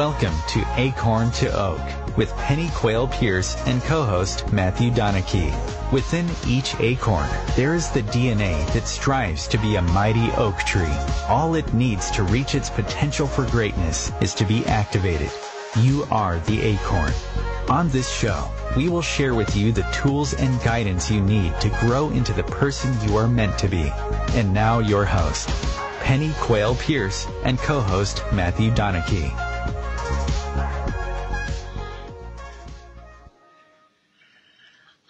Welcome to Acorn to Oak with Penny Quayle Pierce and co-host Matthew Donachie. Within each acorn, there is the DNA that strives to be a mighty oak tree. All it needs to reach its potential for greatness is to be activated. You are the acorn. On this show, we will share with you the tools and guidance you need to grow into the person you are meant to be. And now your host, Penny Quayle Pierce and co-host Matthew Donachie.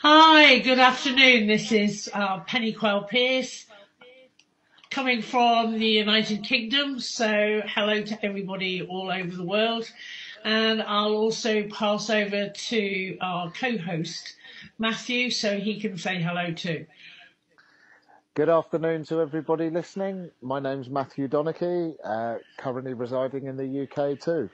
Hi, good afternoon. This is Penny Quayle Pierce coming from the United Kingdom. So hello to everybody all over the world. And I'll also pass over to our co-host, Matthew, so he can say hello too. Good afternoon to everybody listening. My name's Matthew Donachie, currently residing in the UK too.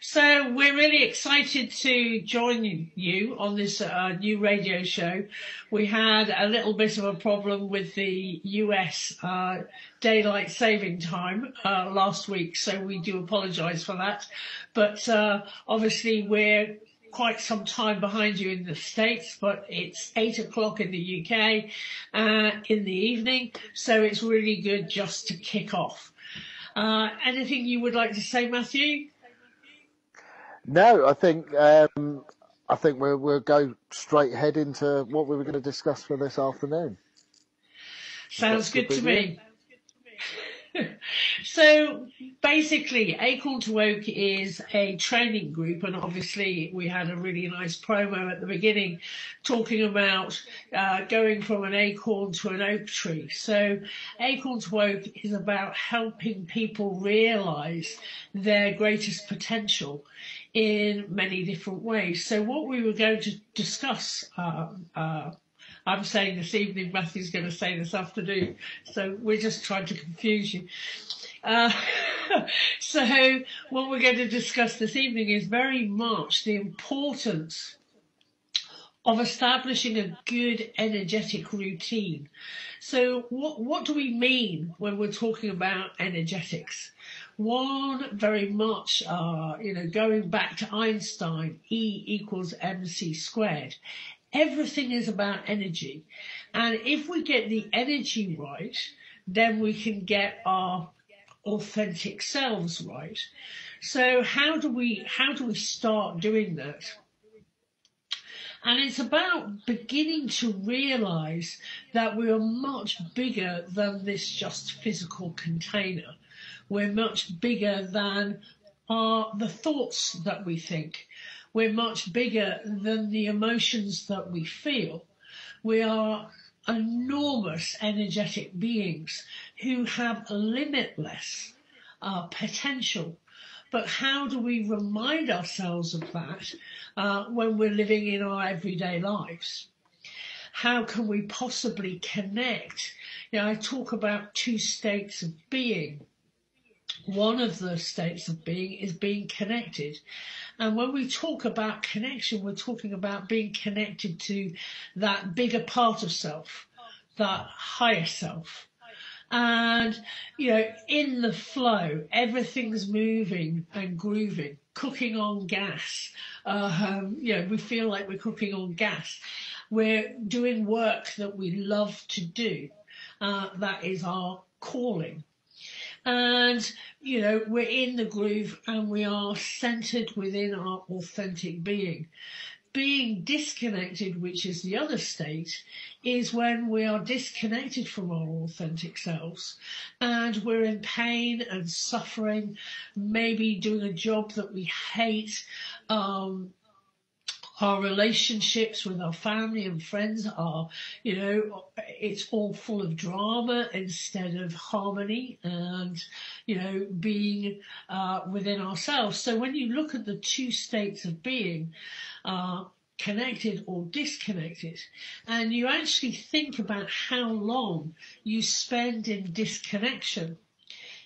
So we're really excited to join you on this new radio show. We had a little bit of a problem with the US daylight saving time last week, so we do apologise for that. But obviously we're quite some time behind you in the States, but it's 8 o'clock in the UK in the evening, so it's really good just to kick off. Anything you would like to say, Matthew? No, I think we'll go straight ahead into what we were going to discuss for this afternoon. Sounds good to me. So basically, Acorn to Oak is a training group, and obviously we had a really nice promo at the beginning talking about going from an acorn to an oak tree. So Acorn to Oak is about helping people realise their greatest potential in many different ways. So what we were going to discuss, I'm saying this evening, Matthew's going to say this afternoon, so we're just trying to confuse you. So what we're going to discuss this evening is very much the importance of establishing a good energetic routine. So what do we mean when we're talking about energetics? One, very much, going back to Einstein, E equals mc squared. Everything is about energy. And if we get the energy right, then we can get our authentic selves right. So how do we start doing that? And it's about beginning to realise that we are much bigger than this just physical container. We're much bigger than the thoughts that we think. We're much bigger than the emotions that we feel. We are enormous energetic beings who have limitless potential. But how do we remind ourselves of that when we're living in our everyday lives? How can we possibly connect? I talk about two states of being. One of the states of being is being connected. And when we talk about connection, we're talking about being connected to that bigger part of self, that higher self. And, in the flow, everything's moving and grooving, cooking on gas. We feel like we're cooking on gas. We're doing work that we love to do. That is our calling. And, we're in the groove and we are centered within our authentic being. Being disconnected, which is the other state, is when we are disconnected from our authentic selves and we're in pain and suffering, maybe doing a job that we hate. Our relationships with our family and friends are, it's all full of drama instead of harmony and, being within ourselves. So when you look at the two states of being, connected or disconnected, and you actually think about how long you spend in disconnection,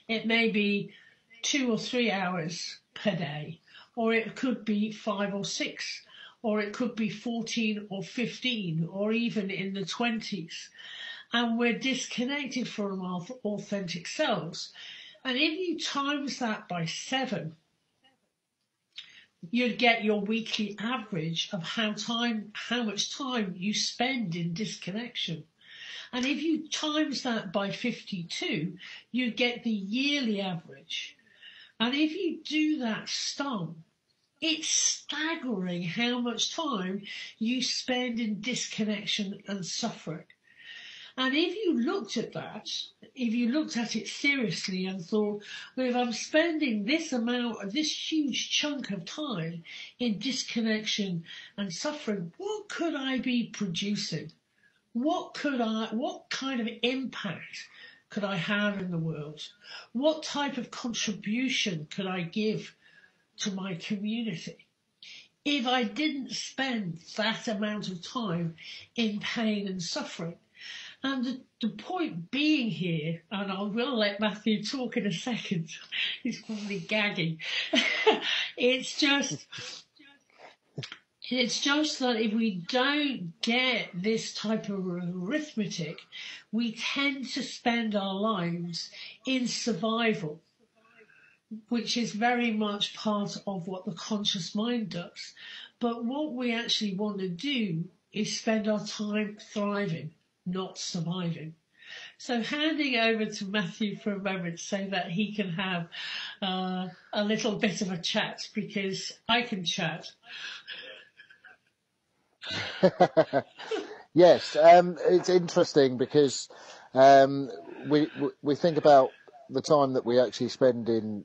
it may be 2 or 3 hours per day, or it could be 5 or 6. Or it could be 14 or 15, or even in the 20s. And we're disconnected from our authentic selves. And if you times that by 7, you'd get your weekly average of how much time you spend in disconnection. And if you times that by 52, you get the yearly average. And if you do that sum, it's staggering how much time you spend in disconnection and suffering. And if you looked at that, if you looked at it seriously and thought, well, if I'm spending this amount of this huge chunk of time in disconnection and suffering, what could I be producing? What kind of impact could I have in the world? What type of contribution could I give to my community if I didn't spend that amount of time in pain and suffering? And the point being here, and I will let Matthew talk in a second, he's probably gagging. It's just that if we don't get this type of arithmetic, we tend to spend our lives in survival, which is very much part of what the conscious mind does. But what we actually want to do is spend our time thriving, not surviving. So handing over to Matthew for a moment so that he can have a little bit of a chat, because I can chat. Yes, it's interesting because we think about the time that we actually spend in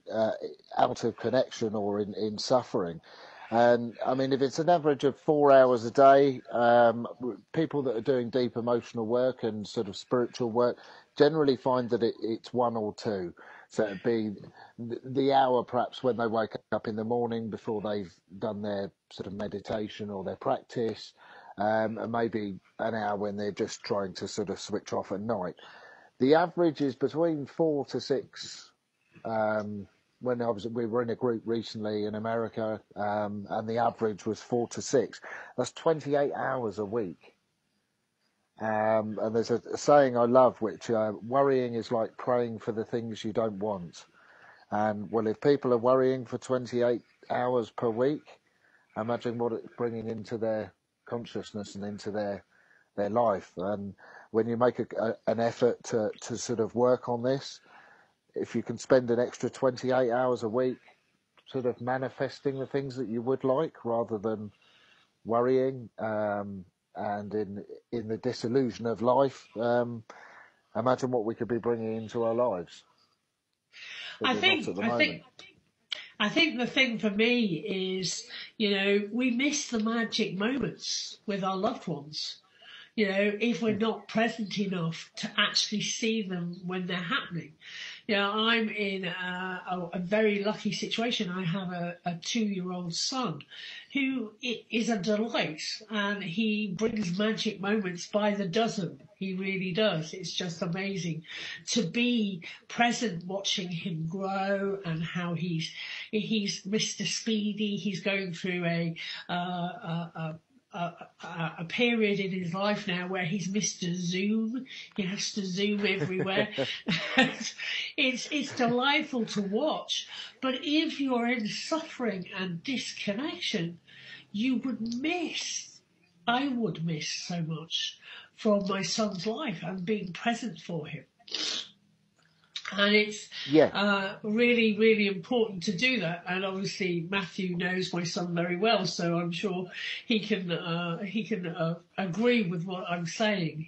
out of connection or in suffering. And I mean, if it's an average of 4 hours a day, people that are doing deep emotional work and sort of spiritual work generally find that it's 1 or 2. So it'd be the hour perhaps when they wake up in the morning before they've done their sort of meditation or their practice, and maybe an hour when they're just trying to sort of switch off at night. The average is between 4 to 6. When we were in a group recently in America, and the average was 4 to 6. That's 28 hours a week. And there's a saying I love, which worrying is like praying for the things you don't want. And well, if people are worrying for 28 hours per week, imagine what it's bringing into their consciousness and into their life. And when you make an effort to sort of work on this, if you can spend an extra 28 hours a week sort of manifesting the things that you would like rather than worrying, and in the disillusion of life, imagine what we could be bringing into our lives. I think the thing for me is, we miss the magic moments with our loved ones. If we're not present enough to actually see them when they're happening. I'm in a very lucky situation. I have a 2-year-old son who is a delight, and he brings magic moments by the dozen. He really does. It's just amazing to be present watching him grow and how he's Mr. Speedy. He's going through a period in his life now where he's Mr. Zoom. He has to zoom everywhere. It's delightful to watch. But if you're in suffering and disconnection, I would miss so much from my son's life and being present for him. And it's really, really important to do that. And obviously, Matthew knows my son very well, so I'm sure he can agree with what I'm saying.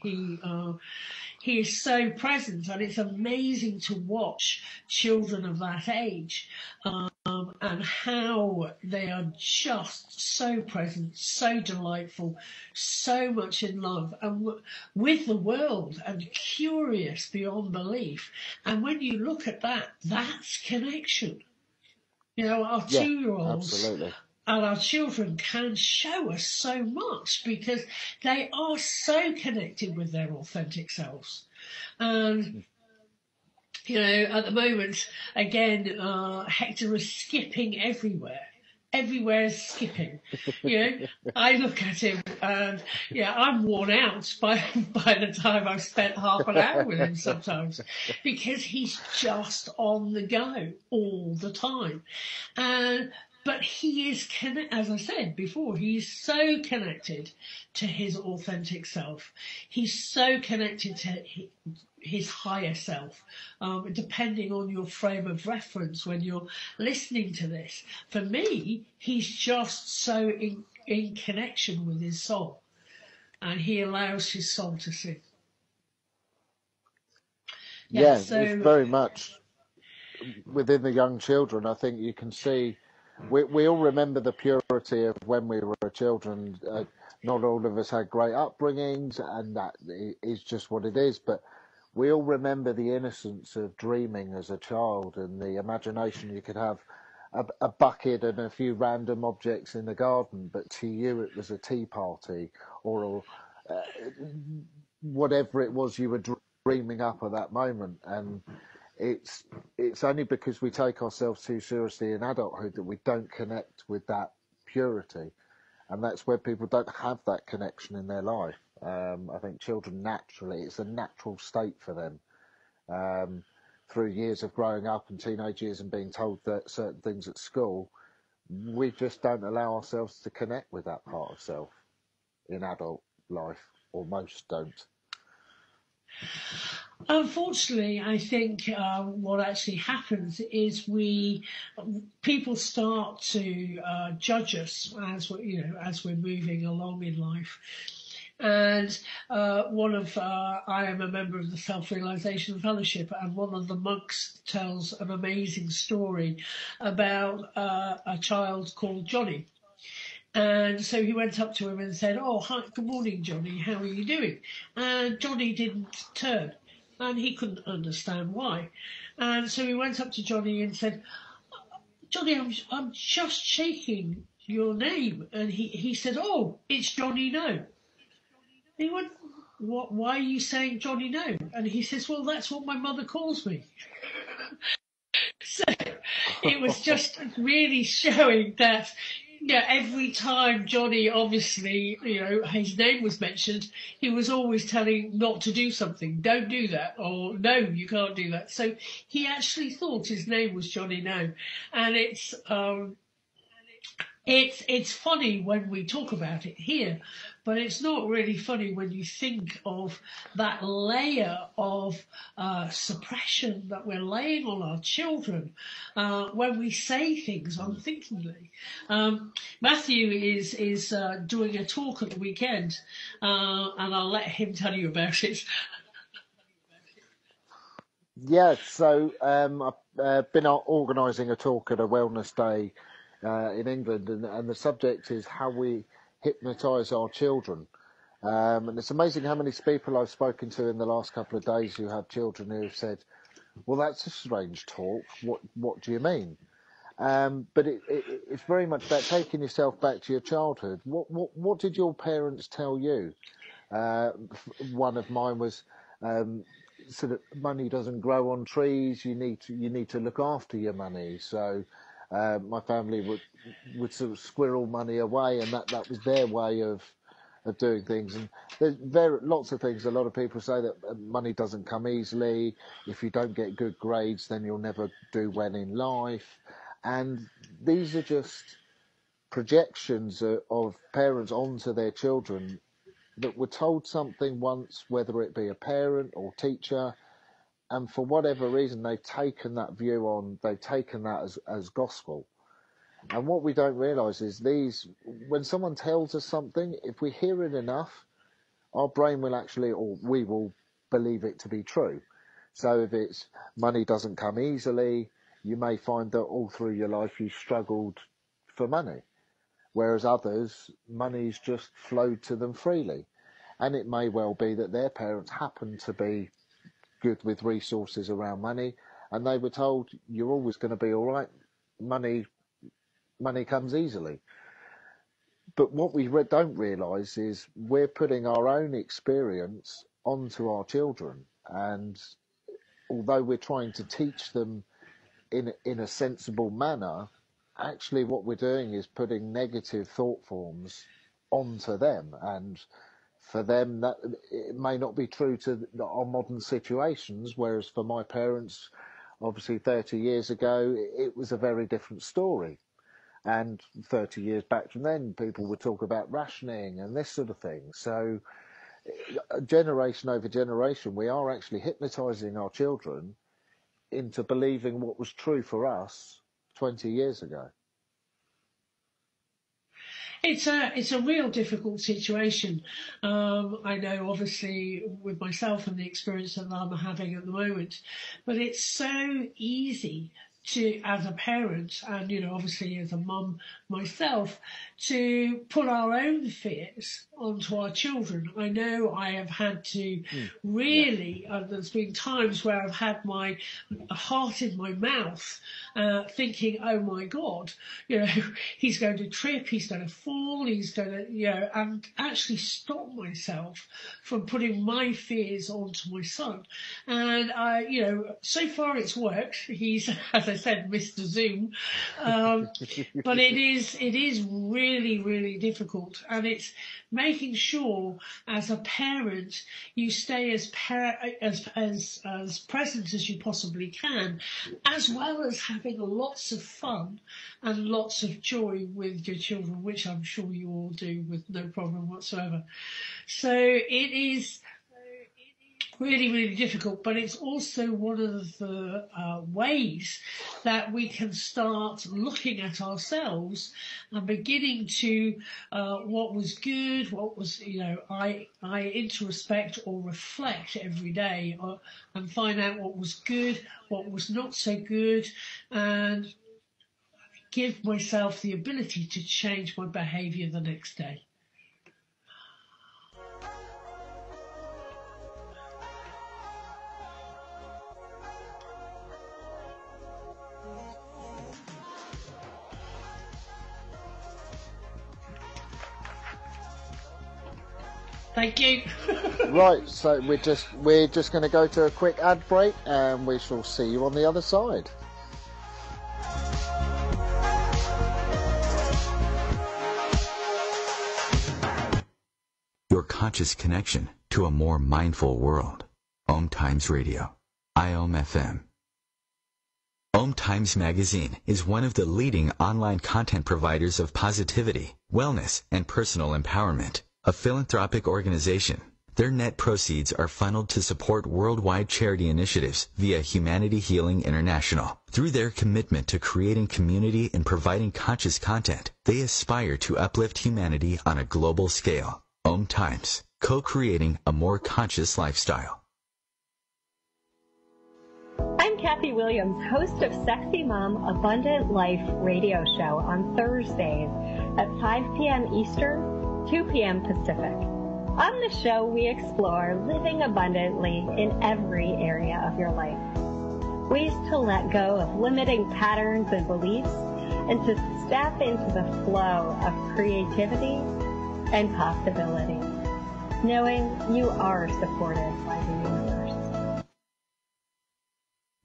He is so present, and it's amazing to watch children of that age, and how they are just so present, so delightful, so much in love and with the world, and curious beyond belief. And when you look at that, that's connection. Our 2-year-olds absolutely. And our children can show us so much because they are so connected with their authentic selves. And at the moment, again, Hector is skipping everywhere. Everywhere is skipping. I look at him and I'm worn out by the time I've spent half an hour with him sometimes, because he's just on the go all the time. But he is as I said before, he's so connected to his authentic self. He's so connected to his higher self, depending on your frame of reference when you're listening to this. For me, he's just so in connection with his soul, and he allows his soul to sing. Yeah, Yeah, it's so very much within the young children. I think you can see we all remember the purity of when we were children. Not all of us had great upbringings, and that is just what it is. But we all remember the innocence of dreaming as a child and the imagination. You could have a bucket and a few random objects in the garden, but to you it was a tea party or uh, whatever it was you were dreaming up at that moment. And it's only because we take ourselves too seriously in adulthood that we don't connect with that purity, and that's where people don't have that connection in their life. I think children naturally, it's a natural state for them, through years of growing up and teenage years and being told that certain things at school, we just don't allow ourselves to connect with that part of self in adult life, or most don't. unfortunately, I think what actually happens is people start to judge us as as we're moving along in life. And I am a member of the Self-Realization Fellowship, and one of the monks tells an amazing story about a child called Johnny. And so he went up to him and said, "Oh, hi, good morning, Johnny. How are you doing?" And Johnny didn't turn, and he couldn't understand why. And so he went up to Johnny and said, "Johnny, I'm just shaking your name." And he said, "Oh, it's Johnny No." He went, "What? Why are you saying Johnny No?" And he says, "Well, that's what my mother calls me." So it was just really showing that, every time Johnny, obviously, his name was mentioned, he was always telling not to do something. Don't do that, or no, you can't do that. So he actually thought his name was Johnny No, and it's funny when we talk about it here, but it's not really funny when you think of that layer of suppression that we're laying on our children when we say things unthinkingly. Matthew is doing a talk at the weekend, and I'll let him tell you about it. Yeah, so I've been organising a talk at a wellness day in England, and the subject is how we hypnotise our children. And it's amazing how many people I've spoken to in the last couple of days who have children who have said, "Well, that's a strange talk. What do you mean?" But it's very much about taking yourself back to your childhood. What did your parents tell you? One of mine was, sort of, money doesn't grow on trees. You need to look after your money. So my family would sort of squirrel money away, and that was their way of doing things. And there's lots of things. A lot of people say that money doesn't come easily. If you don't get good grades, then you'll never do well in life. And these are just projections of parents onto their children that were told something once, whether it be a parent or teacher, and for whatever reason they've taken that view on, they've taken that as gospel. And what we don't realise is when someone tells us something, if we hear it enough, our brain will actually, or we will believe it to be true. So if it's money doesn't come easily, you may find that all through your life you struggled for money, whereas others, money's just flowed to them freely. And it may well be that their parents happened to be good with resources around money, and they were told, "You're always going to be all right. Money comes easily." But what we don't realise is we're putting our own experience onto our children, and although we're trying to teach them in a sensible manner, actually what we're doing is putting negative thought forms onto them, and for them that it may not be true to our modern situations, whereas for my parents, obviously 30 years ago, it was a very different story. And 30 years back from then, people would talk about rationing and this sort of thing. So generation over generation, we are actually hypnotizing our children into believing what was true for us 20 years ago. It's a real difficult situation. I know, obviously, with myself and the experience that I'm having at the moment, but it's so easy to, as a parent, and obviously as a mum myself, to put our own fears onto our children. I know I have had to really. There's been times where I've had my heart in my mouth, thinking, "Oh my God, he's going to trip, he's going to fall, he's going to, and actually stop myself from putting my fears onto my son." And so far it's worked. He's, as I said, Mr. Zoom, but it is really, really difficult, and it's making sure as a parent you stay as present as you possibly can, as well as having lots of fun and lots of joy with your children, which I'm sure you all do with no problem whatsoever. So it is really, really difficult, but it's also one of the ways that we can start looking at ourselves and beginning to what was good, what was, I introspect or reflect every day and find out what was good, what was not so good, and give myself the ability to change my behaviour the next day. Thank you. Right, so we're just going to go to a quick ad break, and we shall see you on the other side. Your conscious connection to a more mindful world. Om Times Radio. IOM FM. Om Times Magazine is one of the leading online content providers of positivity, wellness, and personal empowerment. A philanthropic organization, their net proceeds are funneled to support worldwide charity initiatives via Humanity Healing International. Through their commitment to creating community and providing conscious content, they aspire to uplift humanity on a global scale. Om Times, co-creating a more conscious lifestyle. I'm Kathy Williams, host of Sexy Mom Abundant Life radio show on Thursdays at 5 p.m. Eastern, 2 p.m. Pacific. On the show, we explore living abundantly in every area of your life. Ways to let go of limiting patterns and beliefs and to step into the flow of creativity and possibility, knowing you are supported by the universe.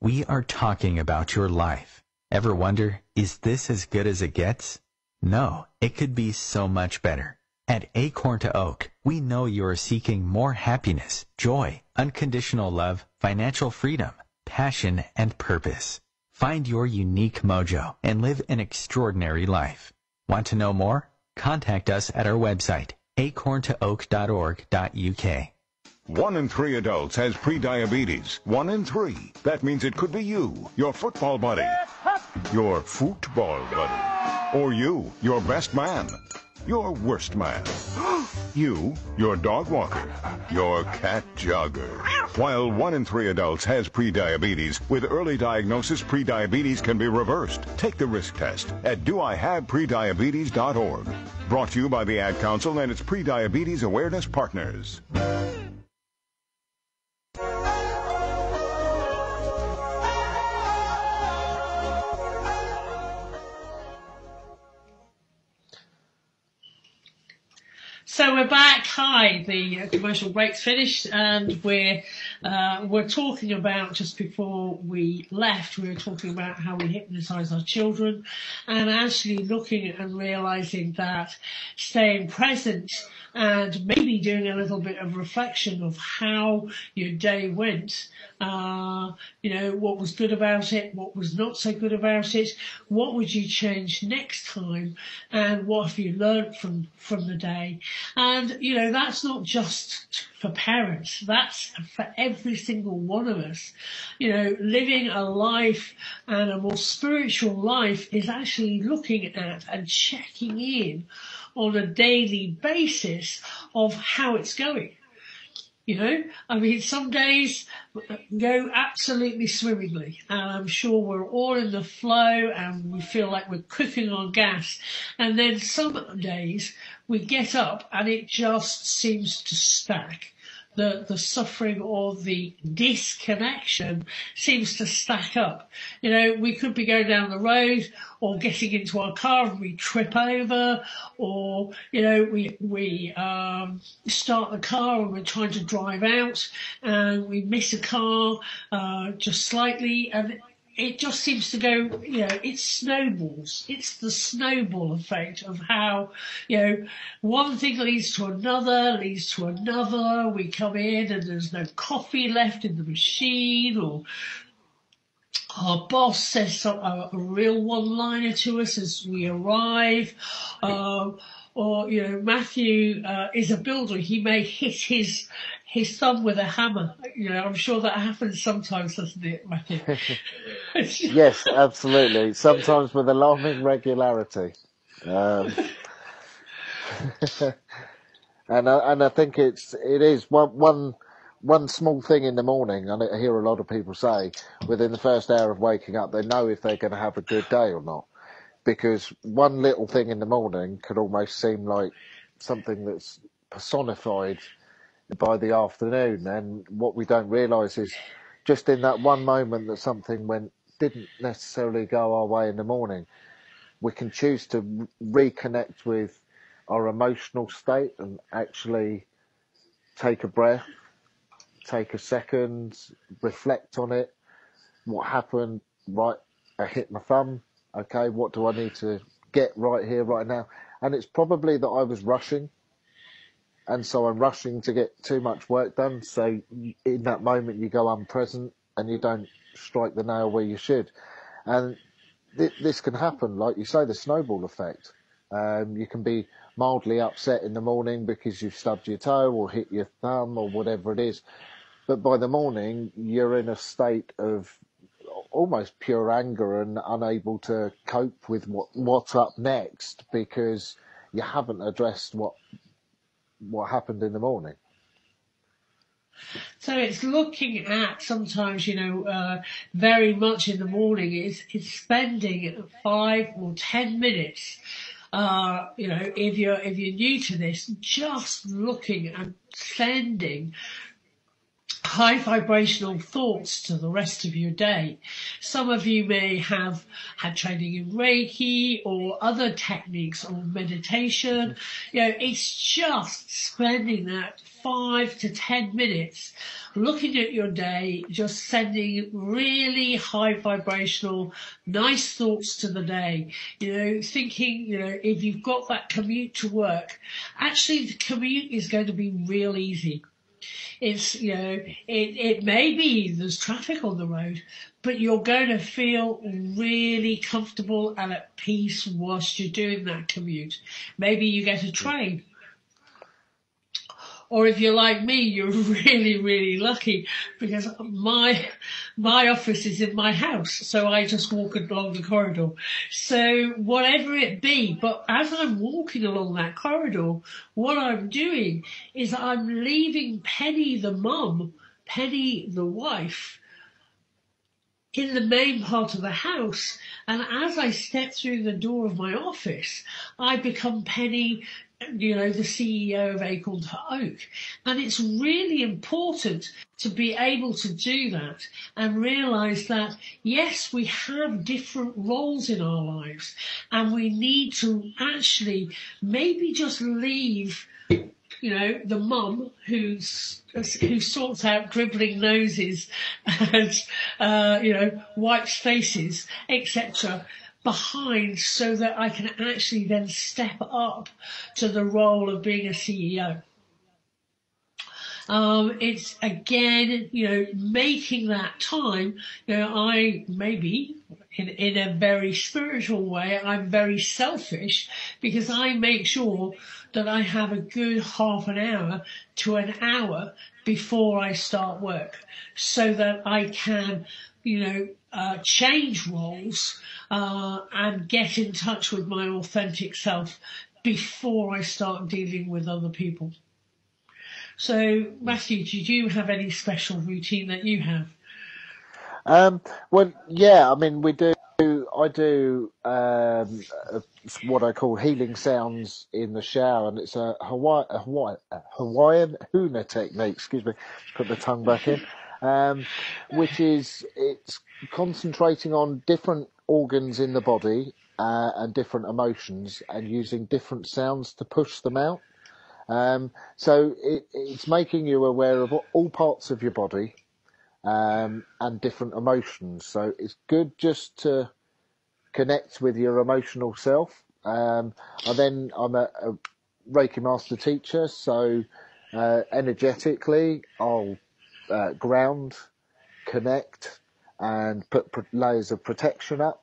We are talking about your life. Ever wonder, is this as good as it gets? No, it could be so much better. At Acorn to Oak, we know you are seeking more happiness, joy, unconditional love, financial freedom, passion, and purpose. Find your unique mojo and live an extraordinary life. Want to know more? Contact us at our website, acorntooak.org.uk. 1 in 3 adults has prediabetes. 1 in 3. That means it could be you, your football buddy, your football buddy, or you, your best man, your worst man, you, your dog walker, your cat jogger. While 1 in 3 adults has prediabetes, with early diagnosis, prediabetes can be reversed. Take the risk test at doihaveprediabetes.org. Brought to you by the Ad Council and its Prediabetes Awareness Partners. So we're back. Hi, the commercial break's finished, and we're talking about, just before we left, we were talking about how we hypnotise our children, and actually looking and realising that staying present and maybe doing a little bit of reflection of how your day went, what was good about it, what was not so good about it, what would you change next time, and what have you learned from the day. And, that's not just for parents, that's for every single one of us. Living a life, and a more spiritual life, is actually looking at and checking in on a daily basis of how it's going. Some days go absolutely swimmingly, and I'm sure we're all in the flow and we feel like we're cooking on gas. And then some days we get up and it just seems to stack. The suffering or the disconnection seems to stack up. We could be going down the road or getting into our car and we trip over, or, we start the car and we're trying to drive out and we miss a car, just slightly, and it just seems to go, it snowballs. It's the snowball effect of how, one thing leads to another. We come in and there's no coffee left in the machine, or our boss says a real one-liner to us as we arrive, or Matthew is a builder. He may hit his thumb with a hammer. I'm sure that happens sometimes, doesn't it, Matthew? Yes, absolutely. Sometimes with alarming regularity. And I think it is one small thing in the morning. And I hear a lot of people say within the first hour of waking up, they know if they're going to have a good day or not, because one little thing in the morning could almost seem like something that's personified by the afternoon. And what we don't realise is just in that one moment that something didn't necessarily go our way in the morning, we can choose to reconnect with our emotional state and actually take a breath, take a second, reflect on it. What happened? Right, I hit my thumb. Okay, what do I need to get right here, right now? And it's probably that I was rushing, and so I'm rushing to get too much work done. So in that moment, you go unpresent and you don't strike the nail where you should. And this can happen, like you say, the snowball effect. You can be mildly upset in the morning because you've stubbed your toe or hit your thumb or whatever it is. But by the morning, you're in a state of almost pure anger and unable to cope with what's up next because you haven't addressed what happened in the morning. So it's looking at sometimes, very much in the morning, it's spending 5 or 10 minutes, if you're new to this, just looking and sending high vibrational thoughts to the rest of your day. Some of you may have had training in Reiki or other techniques or meditation. It's just spending that 5 to 10 minutes looking at your day, just sending really high vibrational, nice thoughts to the day. Thinking, if you've got that commute to work, actually the commute is going to be real easy. It's, it may be there's traffic on the road, but you're going to feel really comfortable and at peace whilst you're doing that commute. Maybe you get a train. Or if you're like me, you're really, really lucky because my office is in my house, so I just walk along the corridor. So whatever it be, but as I'm walking along that corridor, what I'm doing is I'm leaving Penny the mum, Penny the wife, in the main part of the house, and as I step through the door of my office, I become Penny the CEO of Acorn to Oak. And it's really important to be able to do that and realise that, yes, we have different roles in our lives and we need to actually maybe just leave the mum who sorts out dribbling noses and, wipes faces, etc., behind, so that I can actually then step up to the role of being a CEO. It's again, making that time. I maybe in a very spiritual way, I'm very selfish because I make sure that I have a good half an hour to an hour before I start work, so that I can, change roles and get in touch with my authentic self before I start dealing with other people. So, Matthew, did you have any special routine that you have? Well, yeah, I mean, we do. I do what I call healing sounds in the shower, and it's a Hawaiian huna technique. Excuse me, put the tongue back in. Which is, it's concentrating on different organs in the body and different emotions, and using different sounds to push them out. So it's making you aware of all parts of your body and different emotions. So it's good just to connect with your emotional self. I'm a Reiki master teacher, so energetically I'll ground, connect, and put layers of protection up.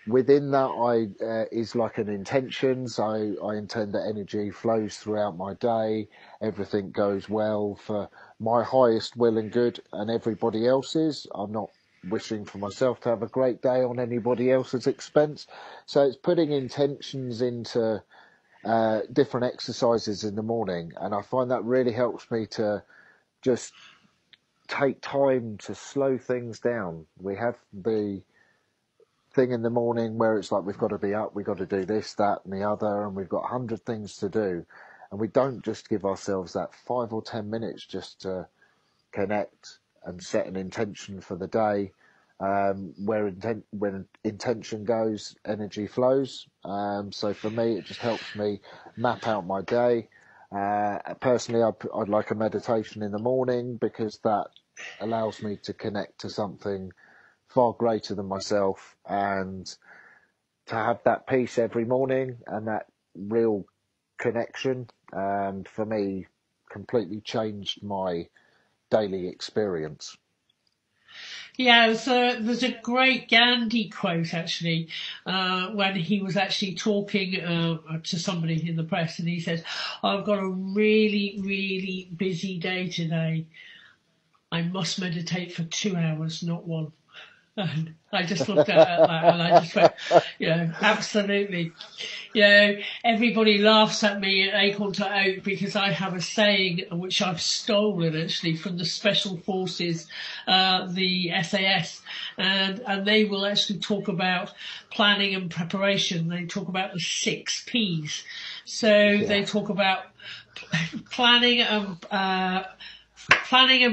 Within that, is like an intention. So I intend that energy flows throughout my day. Everything goes well for my highest will and good, and everybody else's. I'm not wishing for myself to have a great day on anybody else's expense. So it's putting intentions into different exercises in the morning, and I find that really helps me to just take time to slow things down. We have the thing in the morning where it's like, we've got to be up, we've got to do this, that and the other, and we've got 100 things to do, and we don't just give ourselves that 5 or 10 minutes just to connect and set an intention for the day. When intention goes, energy flows. So for me, it just helps me map out my day. Personally, I'd like a meditation in the morning, because that allows me to connect to something far greater than myself, and to have that peace every morning and that real connection, for me, completely changed my daily experience. Yeah, so there's a great Gandhi quote actually, when he was actually talking to somebody in the press, and he said, "I've got a really, really busy day today. I must meditate for 2 hours, not 1." And I just looked at that and I just went, absolutely. Everybody laughs at me at Acorn to Oak because I have a saying which I've stolen actually from the Special Forces, the SAS, and they will actually talk about planning and preparation. They talk about the 6 Ps. So they talk about planning and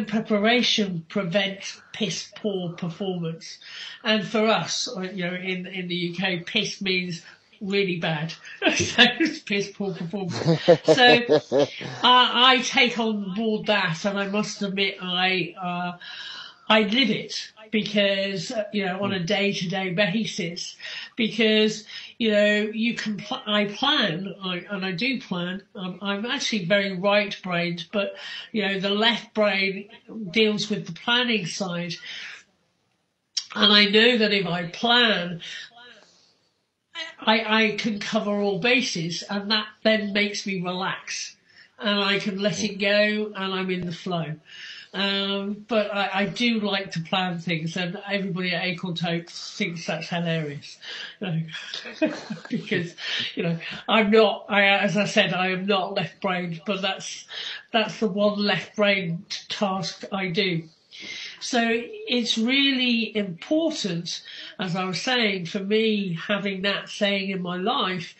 preparation prevent piss poor performance. And for us, in the UK, piss means really bad. So it's piss poor performance. So I take on board that, and I must admit I live it, because on a day-to-day basis, because you can I plan, and I do plan. I'm actually very right-brained, but the left brain deals with the planning side, and I know that if I plan, I can cover all bases, and that then makes me relax, and I can let it go, and I'm in the flow. But I do like to plan things, and everybody at Acorn to Oak thinks that's hilarious. Because, I'm not, as I said, I am not left-brained, but that's the one left-brained task I do. So it's really important, as I was saying, for me, having that saying in my life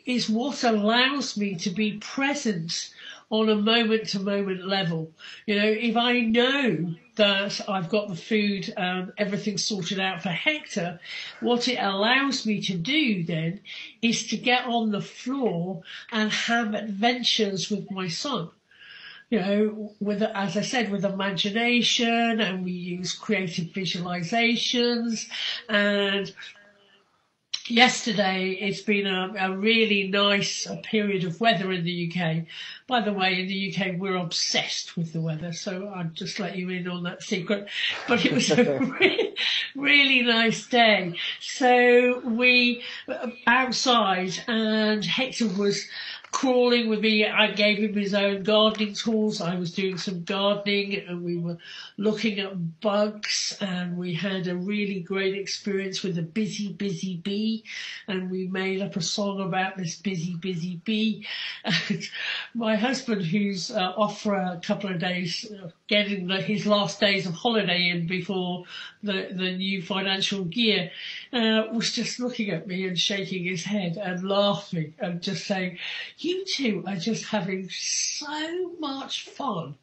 is what allows me to be present on a moment-to-moment level. You know, if I know that I've got the food and everything sorted out for Hector, what it allows me to do then is to get on the floor and have adventures with my son. You know, with, as I said, with imagination, and we use creative visualizations. And yesterday, it's been a really nice period of weather in the UK. By the way, in the UK, we're obsessed with the weather, so I'll just let you in on that secret. But it was a really nice day. So we outside, and Hector was crawling with me. I gave him his own gardening tools. I was doing some gardening, and we were looking at bugs, and we had a really great experience with a busy bee, and we made up a song about this busy bee. And my husband, who's off for a couple of days, getting his last days of holiday in before the new financial year, was just looking at me and shaking his head and laughing and just saying, "You two are just having so much fun.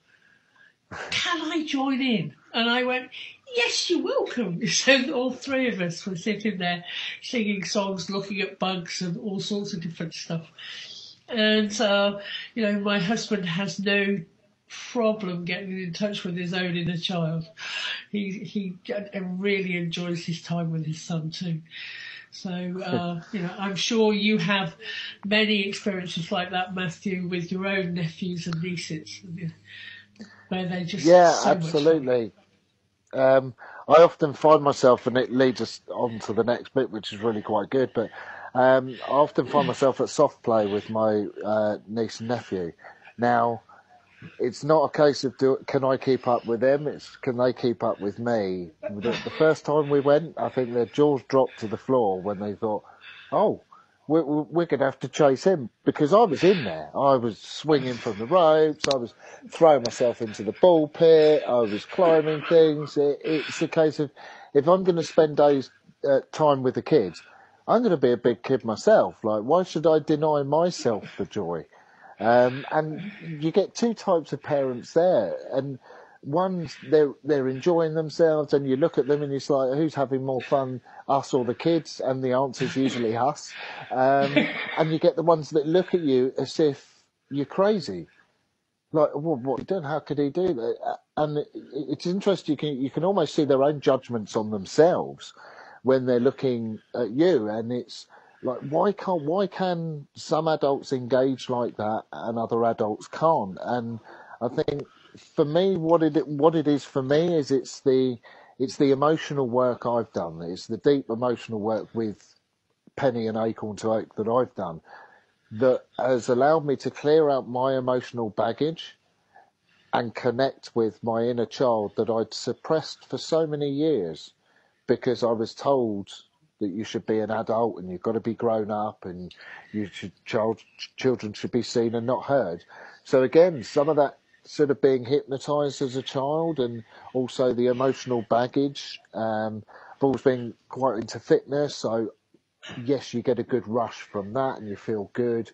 Can I join in?" And I went, "Yes, you're welcome." So all three of us were sitting there singing songs, looking at bugs and all sorts of different stuff. And, you know, my husband has no problem getting in touch with his own inner child. He really enjoys his time with his son too. So, you know, I'm sure you have many experiences like that, Matthew, with your own nephews and nieces, where they just so absolutely. I often find myself, and it leads us on to the next bit, which is really quite good, but I often find myself at soft play with my niece and nephew. Now, it's not a case of can I keep up with them, it's can they keep up with me. The first time we went, I think their jaws dropped to the floor when they thought, oh, we're going to have to chase him, because I was in there. I was swinging from the ropes, I was throwing myself into the ball pit, I was climbing things. It's a case of, if I'm going to spend days time with the kids, I'm going to be a big kid myself. Like, why should I deny myself the joy? And you get two types of parents there, and one's they're enjoying themselves, and you look at them and it's like, who's having more fun, us or the kids? And the answer's usually us. And you get the ones that look at you as if you're crazy. Like, what are you doing? How could he do that? And it's interesting. You can almost see their own judgments on themselves when they're looking at you, and it's like, why can some adults engage like that and other adults can't? And I think for me, what it is for me is it's the emotional work I've done. It's the deep emotional work with Penny and Acorn to Oak that I've done that has allowed me to clear out my emotional baggage and connect with my inner child that I'd suppressed for so many years, because I was told that you should be an adult and you've got to be grown up and children should be seen and not heard. So again, some of that sort of being hypnotised as a child, and also the emotional baggage. I've always been quite into fitness, so yes, you get a good rush from that and you feel good.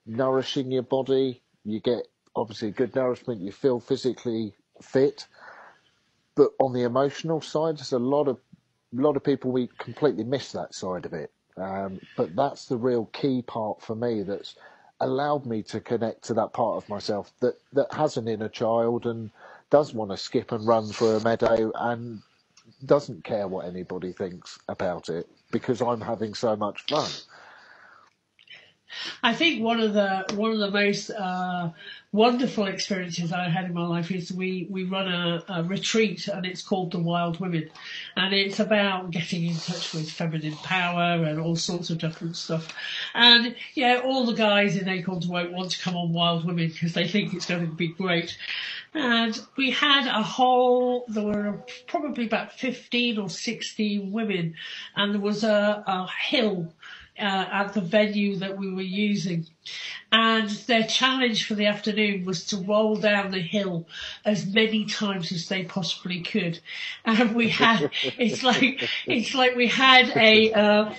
Nourishing your body, you get obviously good nourishment, you feel physically fit. But on the emotional side, there's a lot of people, we completely miss that side of it. But that's the real key part for me that's allowed me to connect to that part of myself that has an inner child and does want to skip and run through a meadow and doesn't care what anybody thinks about it, because I'm having so much fun. I think one of the most wonderful experiences I had in my life is we run a retreat, and it's called the Wild Women, and it's about getting in touch with feminine power and all sorts of different stuff. And yeah, all the guys in Acorn to Oak want to come on Wild Women because they think it's going to be great. And we had there were probably about 15 or 16 women, and there was a hill at the venue that we were using. And their challenge for the afternoon was to roll down the hill as many times as they possibly could. And we had, it's like we had a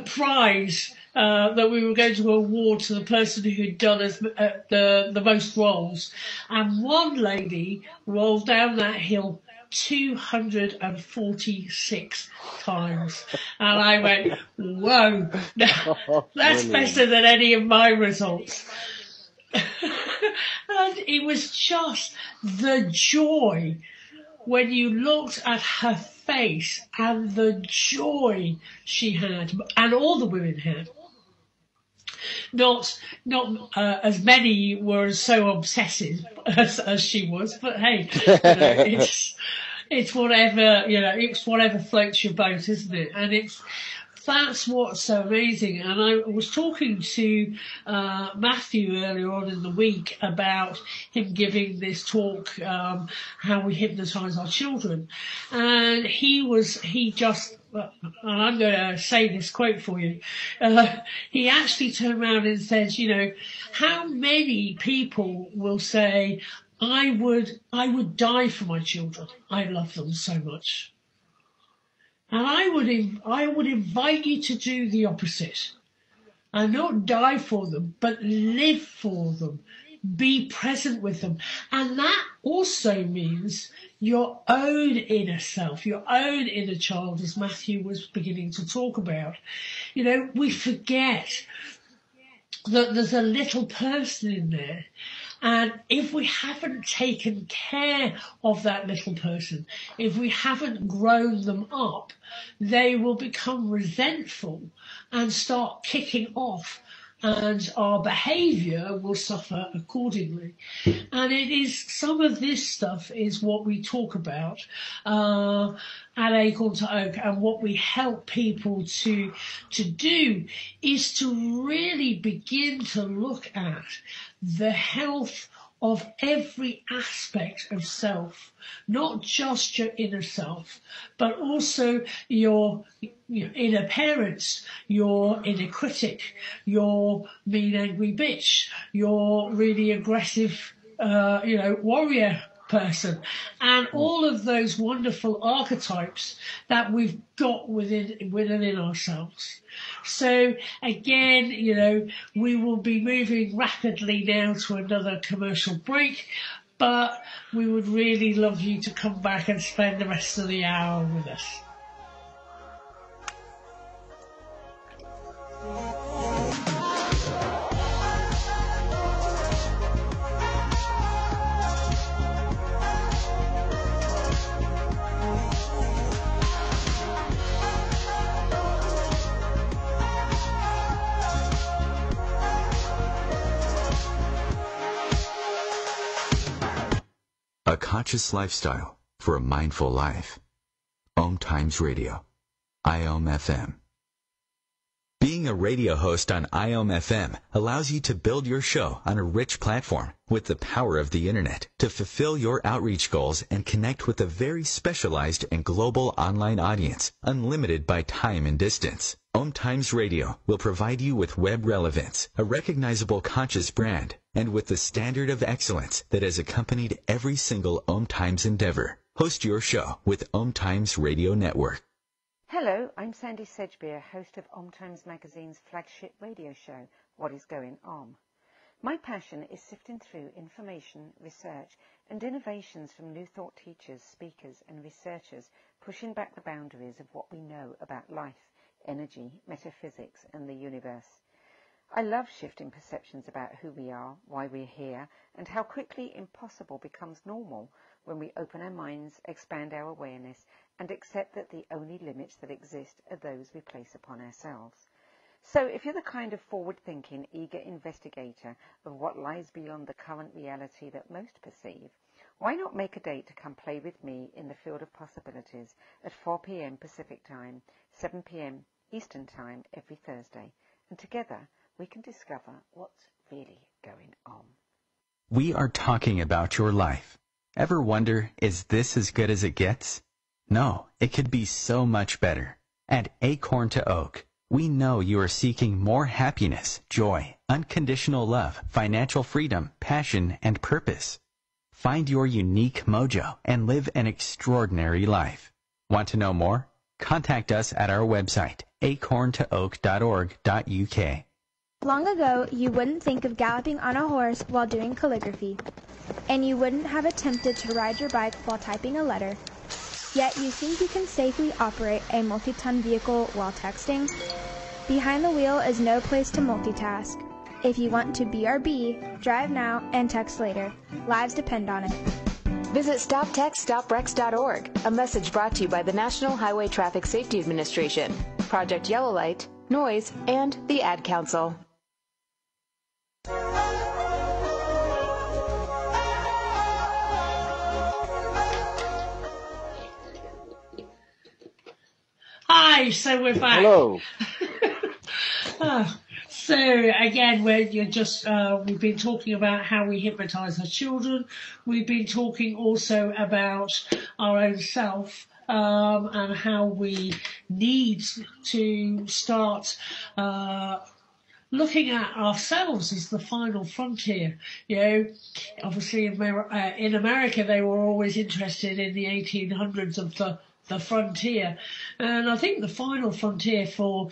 prize that we were going to award to the person who'd done the most rolls. And one lady rolled down that hill 246 times. And I went, whoa, that's better than any of my results. And it was just the joy when you looked at her face and the joy she had, and all the women had. Not as many were so obsessive as she was, but hey, it's whatever, it's whatever floats your boat, isn't it? And that's what's so amazing. And I was talking to Matthew earlier on in the week about him giving this talk, how we hypnotise our children, and and I'm going to say this quote for you. He actually turned around and said, how many people will say, I would die for my children. I love them so much. And I would invite you to do the opposite. And not die for them, but live for them. Be present with them. And that also means your own inner self, your own inner child, as Matthew was beginning to talk about. We forget that there's a little person in there. And if we haven't taken care of that little person, if we haven't grown them up, they will become resentful and start kicking off, and our behaviour will suffer accordingly. And some of this stuff is what we talk about at Acorn to Oak, and what we help people to do is to really begin to look at the health of every aspect of self, not just your inner self, but also your inner parents, your inner critic, your mean, angry bitch, your really aggressive, warrior person, and all of those wonderful archetypes that we've got within ourselves. So again, we will be moving rapidly now to another commercial break, but we would really love you to come back and spend the rest of the hour with us. A conscious lifestyle for a mindful life. Om Times Radio. IOM FM. Being a radio host on IOM FM allows you to build your show on a rich platform with the power of the internet to fulfill your outreach goals and connect with a very specialized and global online audience, unlimited by time and distance. Om Times Radio will provide you with web relevance, a recognizable conscious brand, and with the standard of excellence that has accompanied every single Om Times endeavor. Host your show with Om Times Radio Network. Hello, I'm Sandy Sedgbeer, host of Om Times Magazine's flagship radio show, What is Going On. My passion is sifting through information, research and innovations from new thought teachers, speakers and researchers, pushing back the boundaries of what we know about life, energy, metaphysics and the universe. I love shifting perceptions about who we are, why we're here, and how quickly impossible becomes normal when we open our minds, expand our awareness, and accept that the only limits that exist are those we place upon ourselves. So if you're the kind of forward-thinking, eager investigator of what lies beyond the current reality that most perceive, why not make a date to come play with me in the field of possibilities at 4 p.m. Pacific Time, 7 p.m. Eastern Time every Thursday, and together we can discover what's really going on. We are talking about your life. Ever wonder, is this as good as it gets? No, it could be so much better. At Acorn to Oak, We know you are seeking more happiness, joy, unconditional love, financial freedom, passion, and purpose. Find your unique mojo and live an extraordinary life. Want to know more? Contact us at our website, acorntooak.org.uk. Long ago, you wouldn't think of galloping on a horse while doing calligraphy, and you wouldn't have attempted to ride your bike while typing a letter. Yet you think you can safely operate a multi-ton vehicle while texting? Behind the wheel is no place to multitask. If you want to BRB, drive now and text later. Lives depend on it. Visit StopTextStopWrecks.org, a message brought to you by the National Highway Traffic Safety Administration, Project Yellow Light, Noise, and the Ad Council. Hi, so we're back. Hello. So again, we've been talking about how we hypnotise our children. We've been talking also about our own self, and how we need to start looking at ourselves as the final frontier. You know, obviously in America they were always interested in the 1800s of the frontier, and I think the final frontier for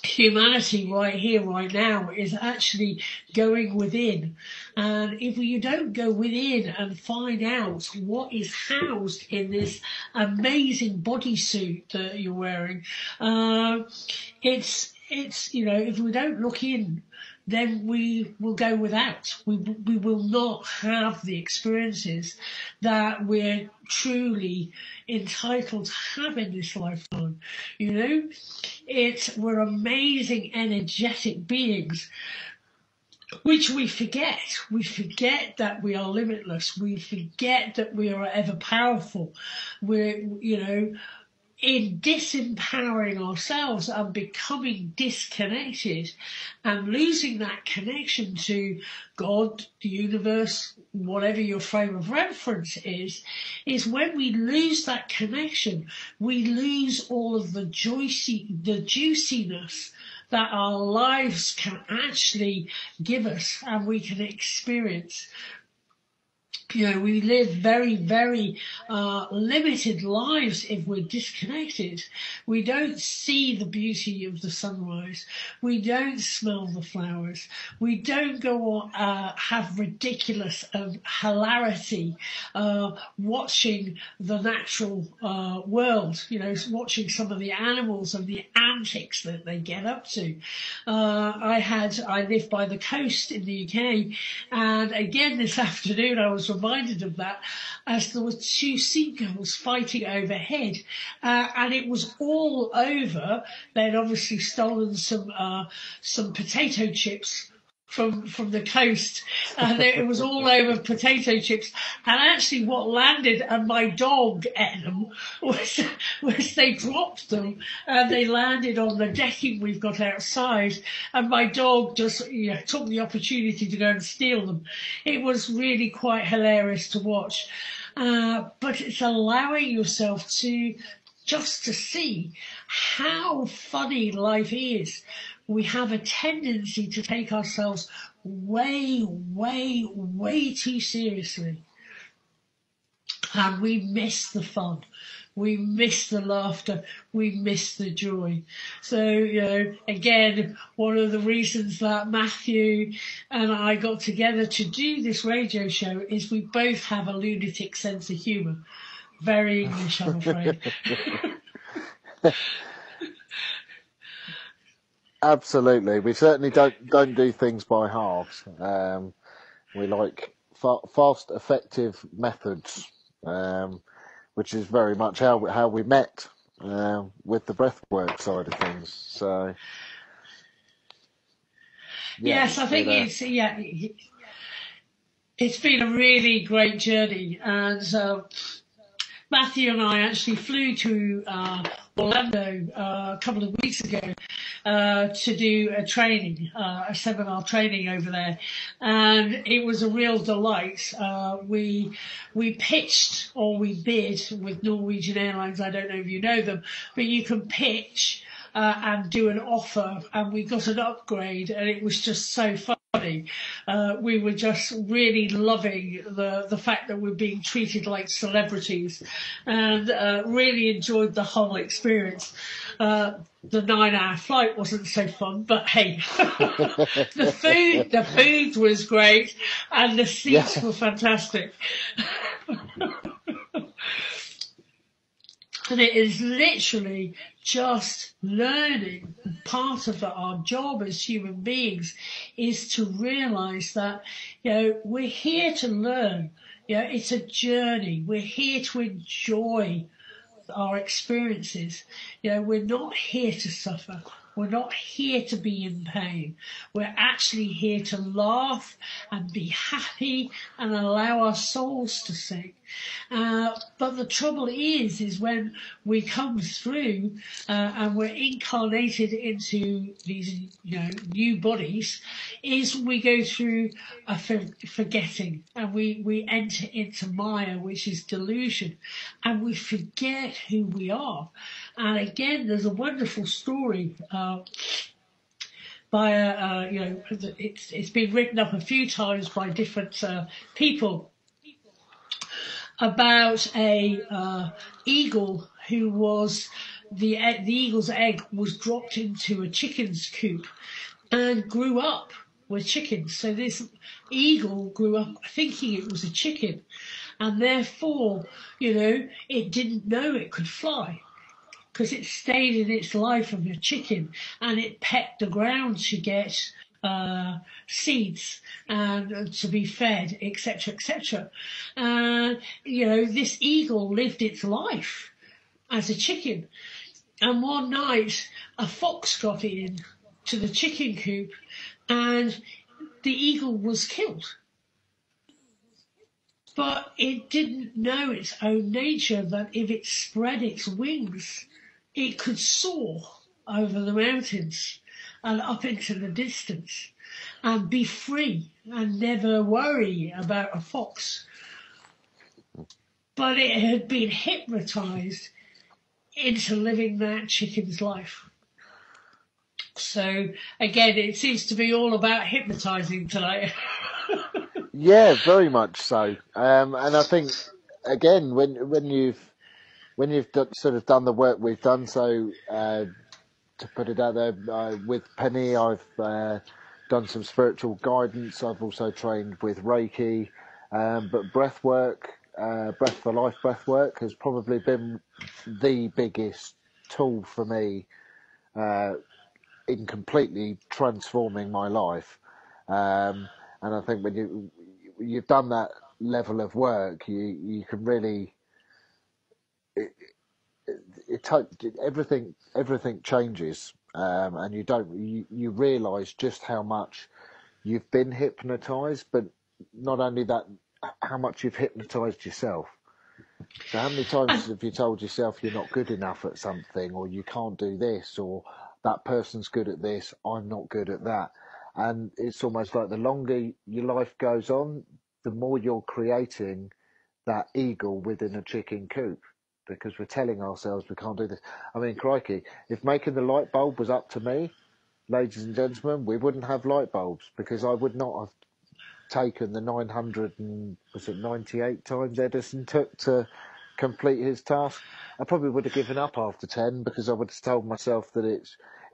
humanity right here, right now, is actually going within. And if you don't go within and find out what is housed in this amazing bodysuit that you're wearing, it's if we don't look in, then we will go without. We will not have the experiences that we're truly entitled to have in this lifetime. You know, we're amazing, energetic beings, which we forget. We forget that we are limitless. We forget that we are ever powerful. In disempowering ourselves and becoming disconnected and losing that connection to God, the universe, whatever your frame of reference is when we lose that connection, we lose all of the juiciness that our lives can actually give us and we can experience. You know, we live very, very limited lives if we're disconnected. We don't see the beauty of the sunrise. We don't smell the flowers. We don't go have ridiculous hilarity watching the natural world, watching some of the animals and the antics that they get up to. I live by the coast in the UK, and again this afternoon I was reminded of that as there were two seagulls fighting overhead, and it was all over. They'd obviously stolen some potato chips from the coast, and it was all over potato chips. And actually what landed, and my dog ate them, was they dropped them and they landed on the decking we've got outside, and my dog just took the opportunity to go and steal them. It was really quite hilarious to watch, but it's allowing yourself to see how funny life is. We have a tendency to take ourselves way, way, way too seriously. And we miss the fun. We miss the laughter. We miss the joy. So, again, one of the reasons that Matthew and I got together to do this radio show is we both have a lunatic sense of humour. Very English, I'm afraid. Absolutely. We certainly don't do things by halves. We like fast, effective methods, which is very much how we met with the breathwork side of things. So, yes, I think it's been a really great journey, and Matthew and I actually flew to Orlando a couple of weeks ago to do a seminar training over there, and it was a real delight. We pitched, or we bid with Norwegian Airlines. I don't know if you know them, but you can pitch and do an offer, and we got an upgrade, and it was just so funny. We were just really loving the fact that we're being treated like celebrities, and really enjoyed the whole experience. The 9-hour flight wasn't so fun, but hey, the food was great, and the seats were fantastic. And it is literally just learning. Part of our job as human beings is to realise that, we're here to learn. It's a journey. We're here to enjoy our experiences. We're not here to suffer. We're not here to be in pain. We're actually here to laugh and be happy and allow our souls to sing. But the trouble is when we come through and we're incarnated into these new bodies, is we go through a forgetting, and we enter into Maya, which is delusion, and we forget who we are. And again, there's a wonderful story by it's been written up a few times by different people about a eagle who was the eagle's egg was dropped into a chicken's coop and grew up with chickens. So this eagle grew up thinking it was a chicken, and therefore it didn't know it could fly, because it stayed in its life of a chicken, and it pecked the ground to get seeds and to be fed, etc., etc. This eagle lived its life as a chicken, and one night a fox got in to the chicken coop, and the eagle was killed. But it didn't know its own nature, that if it spread its wings, it could soar over the mountains and up into the distance and be free and never worry about a fox. But it had been hypnotized into living that chicken's life. So again, it seems to be all about hypnotizing tonight. Yeah, very much so. And I think again, when you've sort of done the work we've done, so to put it out there, with Penny, I've done some spiritual guidance. I've also trained with Reiki, but breath work, Breath for Life breath work has probably been the biggest tool for me in completely transforming my life. And I think when you've done that level of work, you can really everything changes, and you realise just how much you've been hypnotised, but not only that, how much you've hypnotised yourself. So how many times have you told yourself you're not good enough at something, or you can't do this, or that person's good at this, I'm not good at that? And it's almost like the longer your life goes on, the more you're creating that eagle within a chicken coop, because we're telling ourselves we can't do this. I mean, crikey, if making the light bulb was up to me, ladies and gentlemen, we wouldn't have light bulbs, because I would not have taken the 998 times Edison took to complete his task. I probably would have given up after 10, because I would have told myself that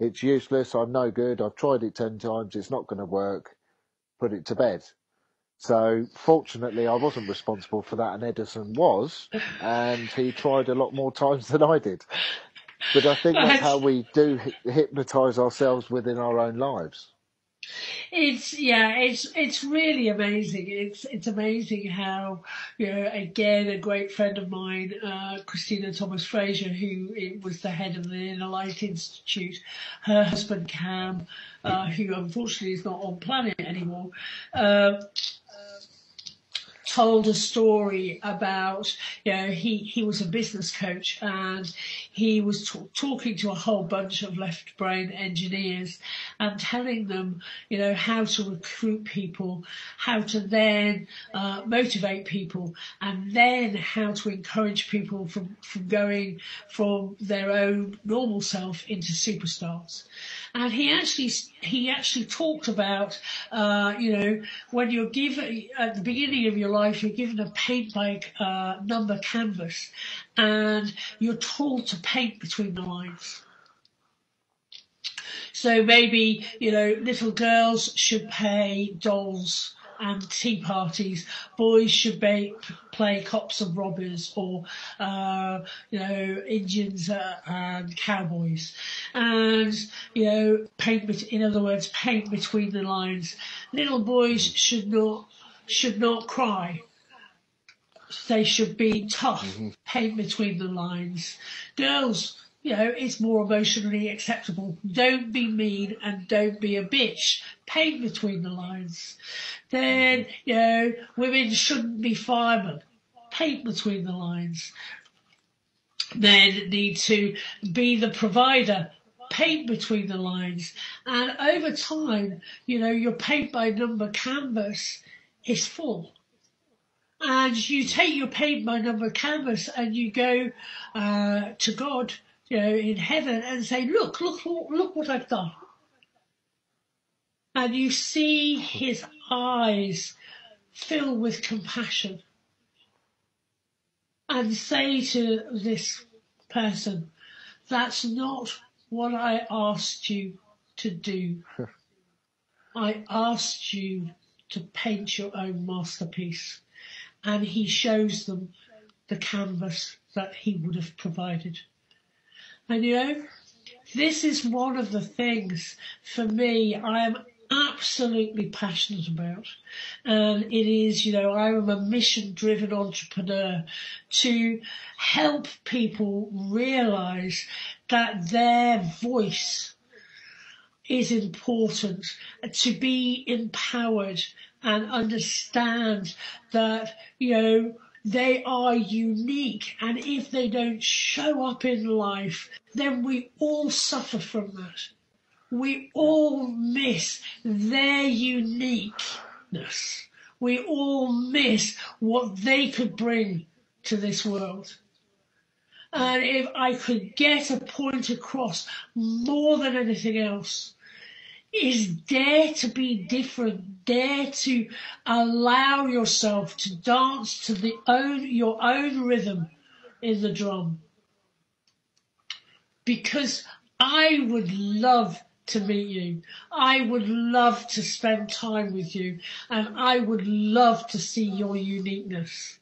it's useless, I'm no good, I've tried it 10 times, it's not going to work, put it to bed. So fortunately I wasn't responsible for that, and Edison was, and he tried a lot more times than I did. But I think that's how we do hypnotise ourselves within our own lives. It's really amazing. It's amazing how, again, a great friend of mine, Christina Thomas Fraser, who was the head of the Inner Light Institute, her husband Cam, who unfortunately is not on planet anymore, told a story about, he was a business coach, and he was talking to a whole bunch of left brain engineers and telling them, how to recruit people, how to then motivate people, and then how to encourage people from going from their own normal self into superstars. And he actually talked about, when you're given at the beginning of your life, you're given a paint by number canvas, and you're told to paint between the lines. So maybe, little girls should play dolls and tea parties. Boys should play cops and robbers, or, Indians and cowboys. And, in other words, paint between the lines. Little boys should not cry. They should be tough, paint between the lines. Girls, it's more emotionally acceptable. Don't be mean and don't be a bitch. Paint between the lines. Then, women shouldn't be firemen. Paint between the lines. Men need to be the provider. Paint between the lines. And over time, your paint by number canvas is full. And you take your paint by number canvas and you go to God, in heaven, and say, look what I've done. And you see his eyes fill with compassion, and say to this person, that's not what I asked you to do. I asked you to paint your own masterpiece. And he shows them the canvas that he would have provided. And this is one of the things for me I am absolutely passionate about. And it is, I am a mission-driven entrepreneur to help people realise that their voice is important, to be empowered and understand that, they are unique, and if they don't show up in life, then we all suffer from that. We all miss their uniqueness. We all miss what they could bring to this world. And if I could get a point across more than anything else, is dare to be different, dare to allow yourself to dance to your own rhythm in the drum. Because I would love to meet you. I would love to spend time with you, and I would love to see your uniqueness.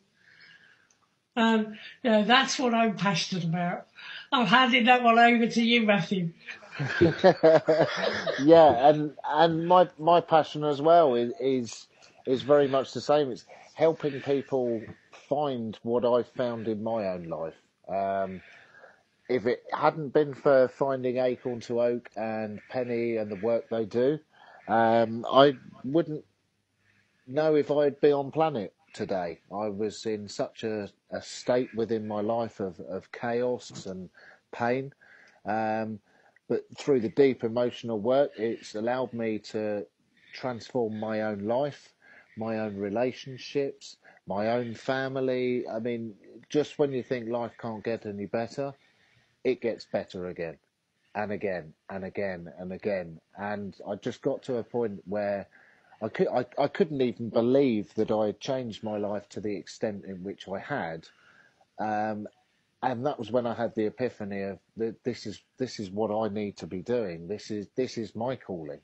That's what I'm passionate about. I'm handing that one over to you, Matthew. Yeah, and my passion as well is very much the same. It's helping people find what I've found in my own life. If it hadn't been for finding Acorn to Oak and Penny and the work they do, I wouldn't know if I'd be on planet today. I was in such a state within my life of chaos and pain. But through the deep emotional work, it's allowed me to transform my own life, my own relationships, my own family. I mean, just when you think life can't get any better, it gets better again and again and again and again. And I just got to a point where I couldn't even believe that I had changed my life to the extent in which I had. And that was when I had the epiphany of this is what I need to be doing. This is my calling.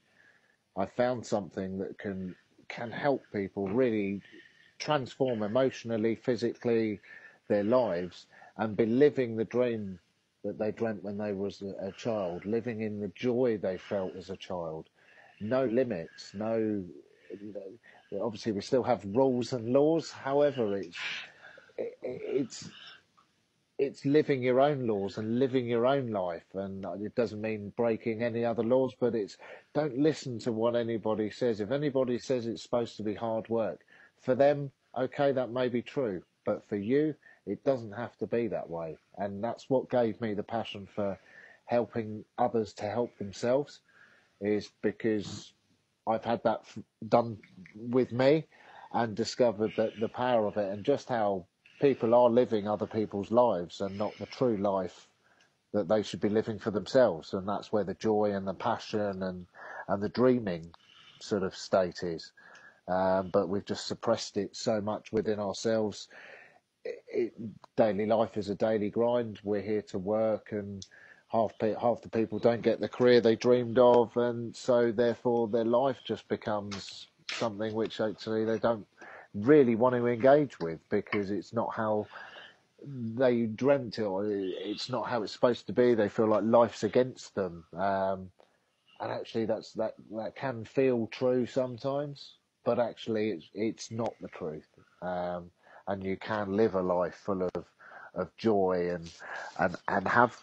I found something that can help people really transform emotionally, physically, their lives, and be living the dream that they dreamt when they was a child, living in the joy they felt as a child. No limits, obviously we still have rules and laws. However, it's living your own laws and living your own life, and it doesn't mean breaking any other laws, but it's don't listen to what anybody says. If anybody says it's supposed to be hard work, for them, okay, that may be true, but for you, it doesn't have to be that way. And that's what gave me the passion for helping others to help themselves, is because I've had that done with me and discovered that the power of it and just how people are living other people's lives and not the true life that they should be living for themselves. And that's where the joy and the passion and the dreaming sort of state is. But we've just suppressed it so much within ourselves. Daily life is a daily grind. We're here to work, and half the people don't get the career they dreamed of, and so therefore their life just becomes something which actually they don't really want to engage with, because it's not how they dreamt it, or it's not how it's supposed to be. They feel like life's against them, and actually that can feel true sometimes, but actually it's not the truth. And you can live a life full of joy and have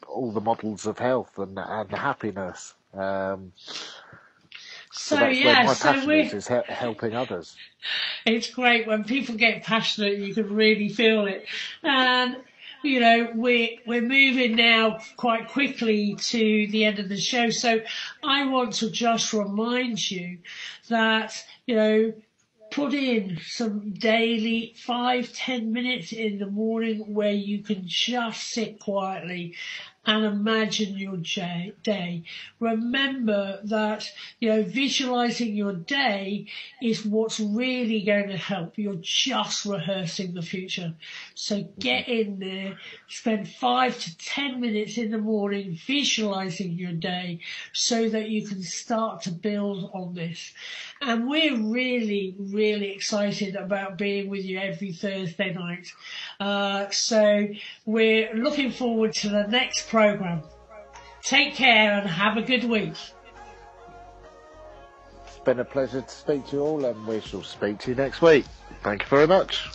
all the models of health and happiness. So that's where my passion is helping others. It's great when people get passionate, you can really feel it. And, you know, we're moving now quite quickly to the end of the show. So I want to just remind you that, you know, put in some daily 5-10 minutes in the morning where you can just sit quietly and imagine your day. Remember that, you know, visualizing your day is what's really going to help. You're just rehearsing the future. So get in there, spend 5 to 10 minutes in the morning visualizing your day so that you can start to build on this. And we're really, really excited about being with you every Thursday night. So we're looking forward to the next program. Take care and have a good week. It's been a pleasure to speak to you all, and we shall speak to you next week. Thank you very much.